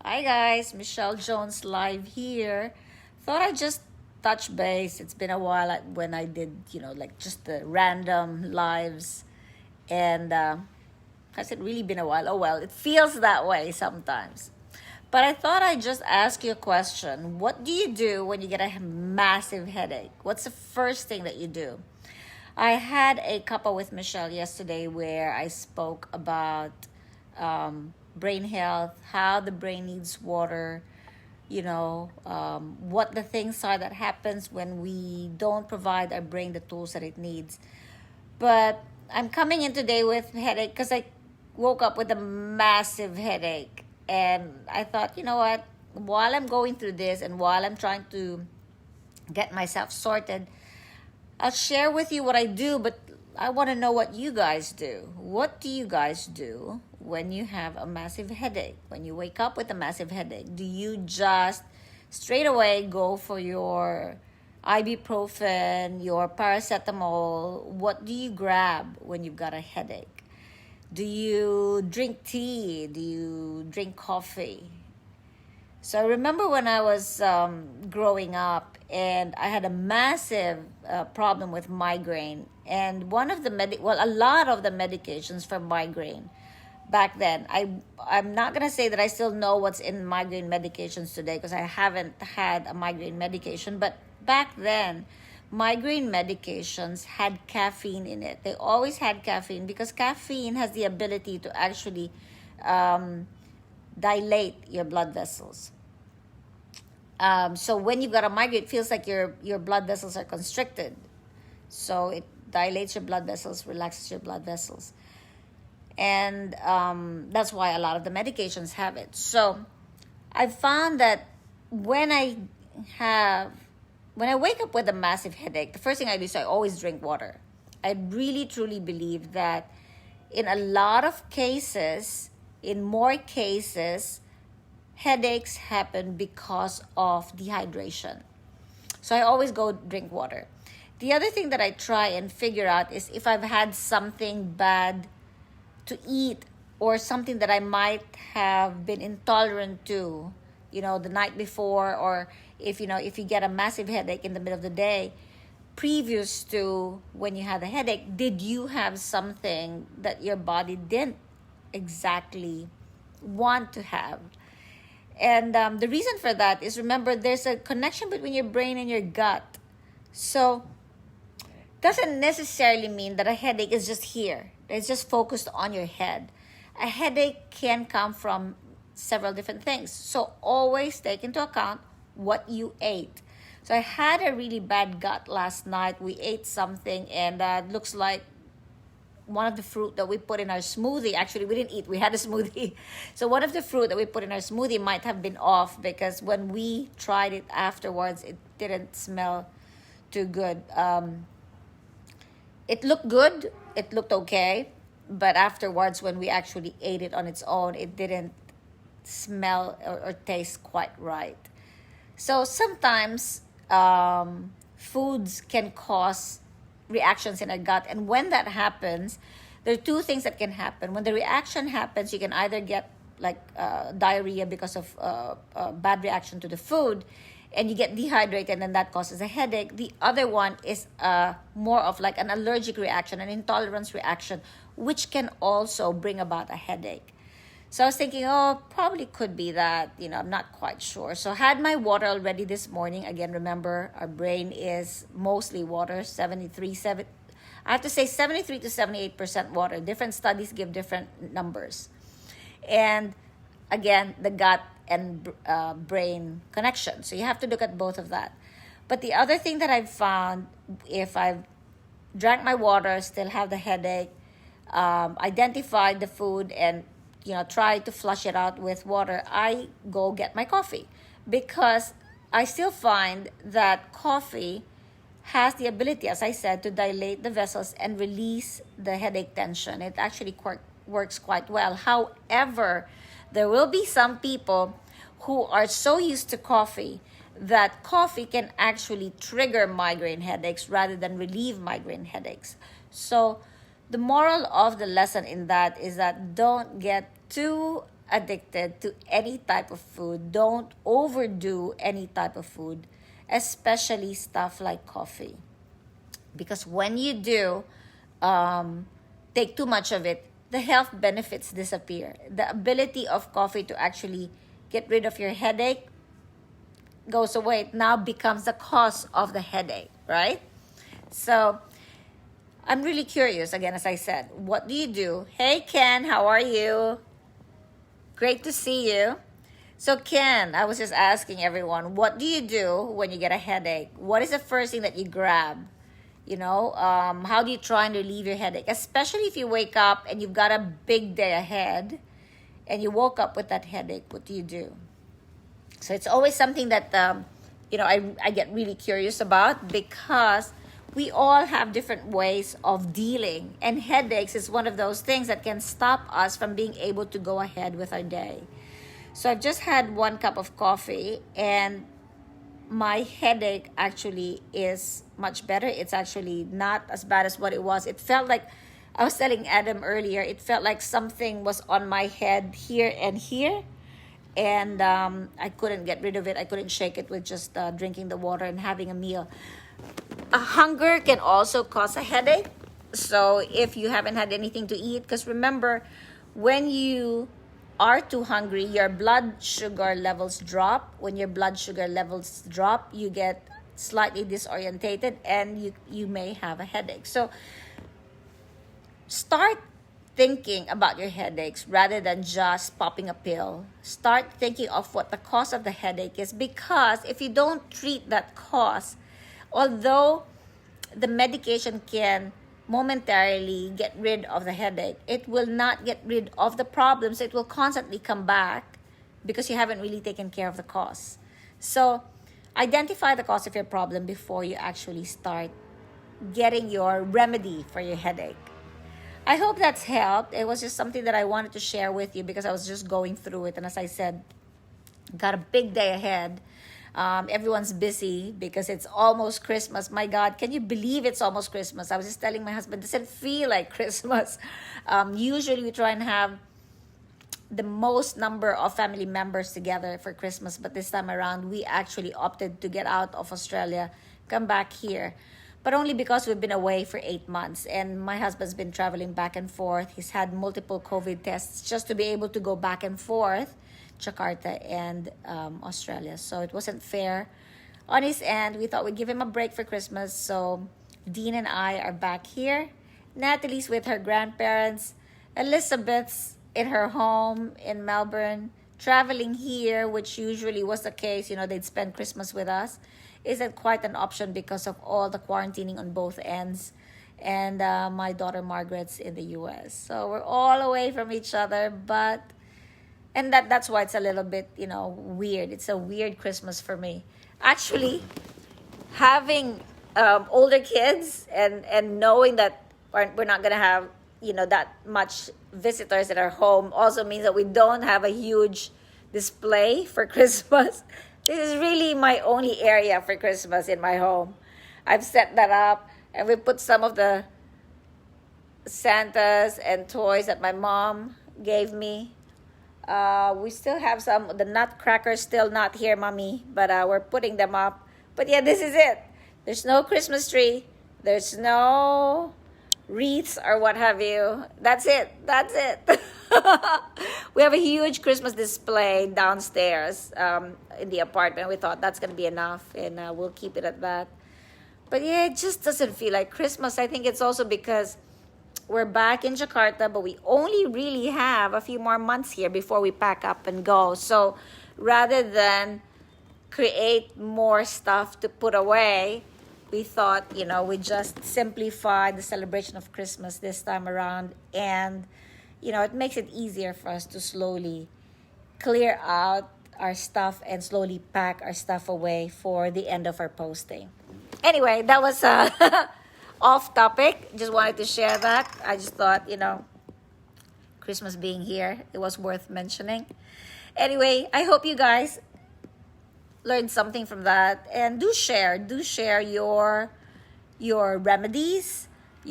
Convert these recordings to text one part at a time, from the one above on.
Hi guys, Michelle Jones live here. Thought I'd just touch base. It's been a while when I did, like just the random lives. And has it really been a while? Oh well, it feels that way sometimes. But I thought I'd just ask you a question. What do you do when you get a massive headache? What's the first thing that you do? I had a couple with Michelle yesterday where I spoke about brain health, how the brain needs water, what the things are that happens when we don't provide our brain the tools that it needs. But I'm coming in today with headache because I woke up with a massive headache. And I thought, you know what? While I'm going through this and while I'm trying to get myself sorted, I'll share with you what I do, but I want to know what you guys do. What do you guys do when you have a massive headache? When you wake up with a massive headache, do you just straight away go for your ibuprofen, your paracetamol? What do you grab when you've got a headache? Do you drink tea? Do you drink coffee? So I remember when I was growing up, and I had a massive problem with migraine. And a lot of the medications for migraine back then. I'm not gonna say that I still know what's in migraine medications today because I haven't had a migraine medication. But back then, migraine medications had caffeine in it. They always had caffeine because caffeine has the ability to actually dilate your blood vessels. So when you've got a migraine, it feels like your blood vessels are constricted. So it dilates your blood vessels, relaxes your blood vessels. And that's why a lot of the medications have it. So I found that when I wake up with a massive headache, the first thing I do is I always drink water. I really truly believe that in a lot of cases, in more cases, headaches happen because of dehydration. So I always go drink water. The other thing that I try and figure out is if I've had something bad to eat or something that I might have been intolerant to, the night before, or if you get a massive headache in the middle of the day, previous to when you had the headache, did you have something that your body didn't exactly want to have? And the reason for that is, remember, there's a connection between your brain and your gut. So doesn't necessarily mean that a headache is just here. It's just focused on your head. A headache can come from several different things. So always take into account what you ate. So I had a really bad gut last night. We ate something and looks like one of the fruit that we put in our smoothie. Actually, we didn't eat, we had a smoothie. So one of the fruit that we put in our smoothie might have been off because when we tried it afterwards, it didn't smell too good. It looked good, it looked okay, but afterwards when we actually ate it on its own, it didn't smell or taste quite right. So sometimes foods can cause reactions in our gut. And when that happens, there are two things that can happen. When the reaction happens, you can either get like diarrhea because of bad reaction to the food, and you get dehydrated, and that causes a headache. The other one is more of like an allergic reaction, an intolerance reaction, which can also bring about a headache. So I was thinking, probably could be that, I'm not quite sure. So I had my water already this morning. Again, remember, our brain is mostly water, I have to say 73 to 78% water. Different studies give different numbers. And again, the gut and brain connection. So you have to look at both of that. But the other thing that I've found, if I've drank my water, still have the headache, identified the food and try to flush it out with water, I go get my coffee because I still find that coffee has the ability, as I said, to dilate the vessels and release the headache tension. It actually works quite well. However, there will be some people who are so used to coffee that coffee can actually trigger migraine headaches rather than relieve migraine headaches. So the moral of the lesson in that is that don't get too addicted to any type of food, don't overdo any type of food, especially stuff like coffee. Because when you do um, take too much of it, the health benefits disappear. The ability of coffee to actually get rid of your headache goes away. It now becomes the cause of the headache, right? So I'm really curious, again, as I said, what do you do? Hey, Ken, how are you? Great to see you. So, Ken, I was just asking everyone, what do you do when you get a headache? What is the first thing that you grab? How do you try and relieve your headache? Especially if you wake up and you've got a big day ahead and you woke up with that headache, what do you do? So, it's always something that, I get really curious about because we all have different ways of dealing. And headaches is one of those things that can stop us from being able to go ahead with our day. So I've just had 1 cup of coffee and my headache actually is much better. It's actually not as bad as what it was. It felt like, I was telling Adam earlier, it felt like something was on my head here and here. And I couldn't get rid of it. I couldn't shake it with just drinking the water and having a meal. Hunger can also cause a headache. So if you haven't had anything to eat, because remember, when you are too hungry, your blood sugar levels drop. When your blood sugar levels drop, you get slightly disorientated and you may have a headache. So start thinking about your headaches rather than just popping a pill. Start thinking of what the cause of the headache is, because if you don't treat that cause, although the medication can momentarily get rid of the headache, it will not get rid of the problems. It will constantly come back because you haven't really taken care of the cause. So identify the cause of your problem before you actually start getting your remedy for your headache. I hope that's helped. It was just something that I wanted to share with you because I was just going through it. And as I said, got a big day ahead. Everyone's busy because it's almost Christmas. My God, can you believe it's almost Christmas? I was just telling my husband, it doesn't feel like Christmas. Usually we try and have the most number of family members together for Christmas, but this time around we actually opted to get out of Australia, come back here, but only because we've been away for 8 months and my husband's been traveling back and forth. He's had multiple COVID tests just to be able to go back and forth Jakarta and Australia. So it wasn't fair on his end. We thought we'd give him a break for Christmas. So Dean and I are back here. Natalie's with her grandparents. Elizabeth's in her home in Melbourne. Traveling here, which usually was the case, they'd spend Christmas with us, isn't quite an option because of all the quarantining on both ends. And my daughter Margaret's in the US. So we're all away from each other, and that's why it's a little bit, weird. It's a weird Christmas for me. Actually, having older kids and knowing that we're not going to have, that much visitors at our home also means that we don't have a huge display for Christmas. This is really my only area for Christmas in my home. I've set that up and we put some of the Santas and toys that my mom gave me. We still have the nutcrackers still not here, Mommy, but we're putting them up. But yeah, this is it. There's no Christmas tree. There's no wreaths or what have you. That's it. We have a huge Christmas display downstairs in the apartment. We thought that's going to be enough, and we'll keep it at that. But yeah, it just doesn't feel like Christmas. I think it's also because we're back in Jakarta, but we only really have a few more months here before we pack up and go. So rather than create more stuff to put away, we thought, we just simplify the celebration of Christmas this time around. And, it makes it easier for us to slowly clear out our stuff and slowly pack our stuff away for the end of our posting. Anyway, that was off topic. Just wanted to share that. I just thought, Christmas being here, it was worth mentioning. Anyway, I hope you guys learned something from that, and do share your remedies,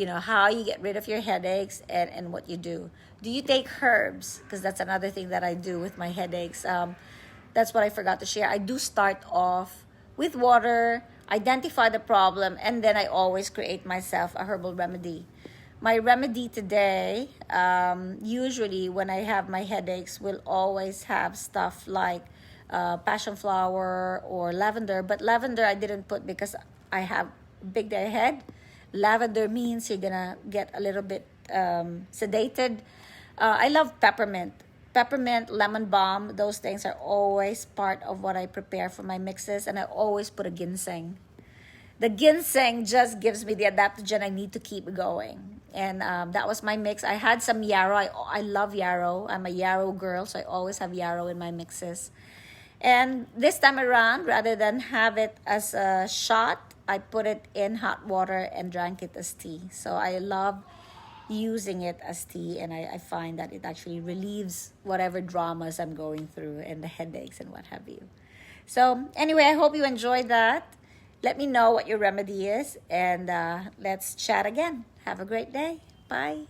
how you get rid of your headaches and what you do. Do you take herbs? Because that's another thing that I do with my headaches. That's what I forgot to share. I do start off with water, identify the problem, and then I always create myself a herbal remedy. My remedy today, usually when I have my headaches, will always have stuff like passion flower or lavender. But lavender I didn't put because I have big day ahead. Lavender means you're gonna get a little bit sedated. I love peppermint. Peppermint, lemon balm, those things are always part of what I prepare for my mixes, and I always put a ginseng. The ginseng just gives me the adaptogen I need to keep going. And that was my mix. I had some yarrow. I love yarrow. I'm a yarrow girl, so I always have yarrow in my mixes. And this time around, rather than have it as a shot, I put it in hot water and drank it as tea. So I love using it as tea, and I find that it actually relieves whatever dramas I'm going through and the headaches and what have you. So anyway, I hope you enjoyed that. Let me know what your remedy is, and let's chat again. Have a great day. Bye.